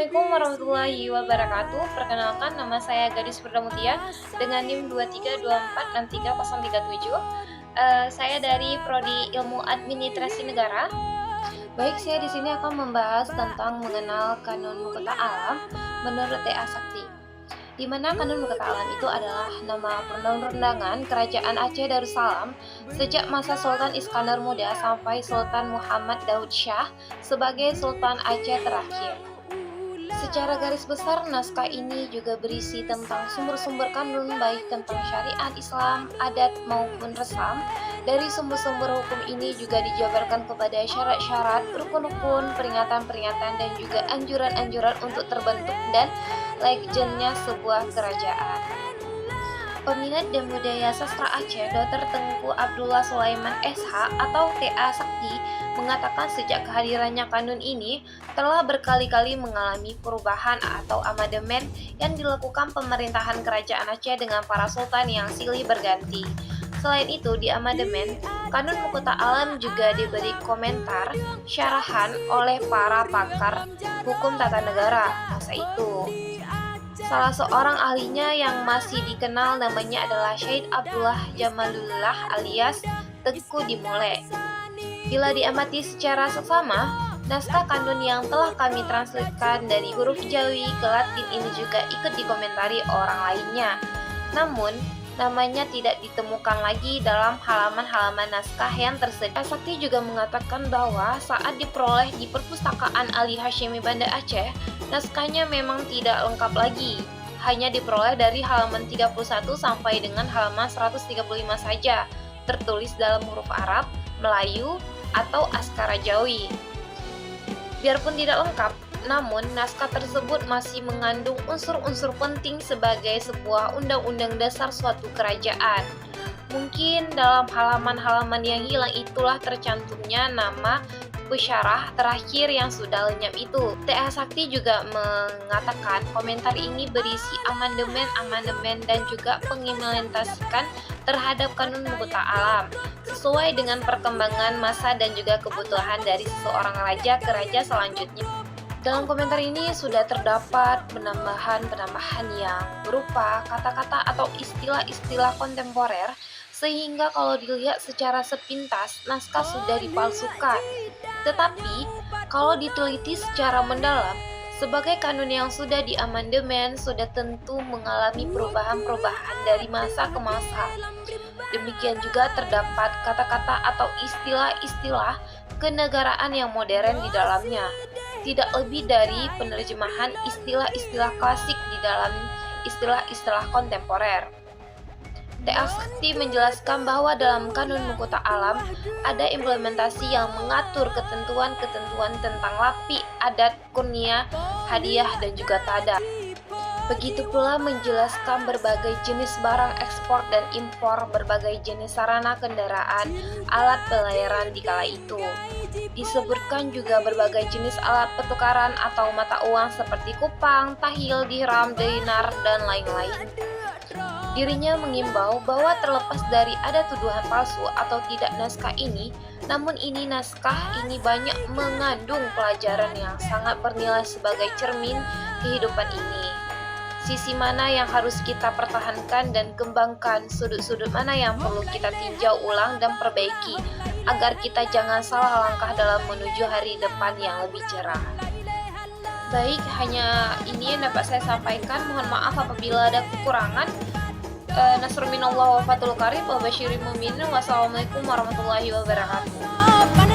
Assalamualaikum warahmatullahi wabarakatuh. Perkenalkan, nama saya Gadis Perdamutia dengan NIM 23246337. Saya dari Prodi Ilmu Administrasi Negara. Baik, saya di sini akan membahas tentang mengenal Kanun Mahkota Alam menurut TA Sakti. Di mana Kanun Mahkota Alam itu adalah nama perundang-undangan Kerajaan Aceh Darussalam sejak masa Sultan Iskandar Muda sampai Sultan Muhammad Daud Shah sebagai Sultan Aceh terakhir. Secara garis besar, naskah ini juga berisi tentang sumber-sumber kanun baik tentang syariat Islam, adat maupun resam. Dari sumber-sumber hukum ini juga dijabarkan kepada syarat-syarat, rukun-rukun, peringatan-peringatan, dan juga anjuran-anjuran untuk terbentuk dan legendnya sebuah kerajaan. Peminat dan budaya sastra Aceh, Dr. Tengku Abdullah Sulaiman SH atau TA Sakti mengatakan sejak kehadirannya kanun ini telah berkali-kali mengalami perubahan atau amandemen yang dilakukan pemerintahan kerajaan Aceh dengan para sultan yang silih berganti. Selain itu, di amandemen, Kanun Mahkota Alam juga diberi komentar syarahan oleh para pakar hukum tata negara masa itu. Salah seorang ahlinya yang masih dikenal namanya adalah Syed Abdullah Jamalullah alias Tengku Dimole. Bila diamati secara seksama, naskah kanun yang telah kami translitkan dari huruf Jawi ke Latin ini juga ikut dikomentari orang lainnya. Namun, namanya tidak ditemukan lagi dalam halaman-halaman naskah yang tersedia. Sakti juga mengatakan bahwa saat diperoleh di Perpustakaan Ali Hashimi Banda Aceh, naskahnya memang tidak lengkap lagi. Hanya diperoleh dari halaman 31 sampai dengan halaman 135 saja, tertulis dalam huruf Arab, Melayu, atau Askara Jawi. Biarpun tidak lengkap, namun naskah tersebut masih mengandung unsur-unsur penting sebagai sebuah undang-undang dasar suatu kerajaan. Mungkin dalam halaman-halaman yang hilang itulah tercantumnya nama pesyarah terakhir yang sudah lenyap itu. TA Sakti juga mengatakan komentar ini berisi amandemen dan juga pengimplementasikan terhadap Kanun Mahkota Alam sesuai dengan perkembangan masa dan juga kebutuhan dari seseorang raja ke raja selanjutnya. Dalam komentar ini sudah terdapat penambahan-penambahan yang berupa kata-kata atau istilah-istilah kontemporer sehingga kalau dilihat secara sepintas naskah sudah dipalsukan. Tetapi kalau diteliti secara mendalam, sebagai kanun yang sudah diamandemen sudah tentu mengalami perubahan-perubahan dari masa ke masa. Demikian juga terdapat kata-kata atau istilah-istilah kenegaraan yang modern di dalamnya. Tidak lebih dari penerjemahan istilah-istilah klasik di dalam istilah-istilah kontemporer. TA Sakti menjelaskan bahwa dalam Kanun Mahkota Alam ada implementasi yang mengatur ketentuan-ketentuan tentang lapi, adat, kurnia, hadiah, dan juga tada. Begitu pula menjelaskan berbagai jenis barang ekspor dan impor, berbagai jenis sarana kendaraan, alat pelayaran di kala itu. Disebutkan juga berbagai jenis alat pertukaran atau mata uang seperti kupang, tahil, dirham, dinar, dan lain-lain. Dirinya mengimbau bahwa terlepas dari ada tuduhan palsu atau tidak naskah ini, namun naskah ini banyak mengandung pelajaran yang sangat bernilai sebagai cermin kehidupan ini. Sisi mana yang harus kita pertahankan dan kembangkan, sudut-sudut mana yang perlu kita tinjau ulang dan perbaiki, agar kita jangan salah langkah dalam menuju hari depan yang lebih cerah. Baik, hanya ini yang dapat saya sampaikan. Mohon maaf apabila ada kekurangan. Nasrul minallah wa fathul qarib wa basyiril mu'minin. Wassalamualaikum warahmatullahi wabarakatuh.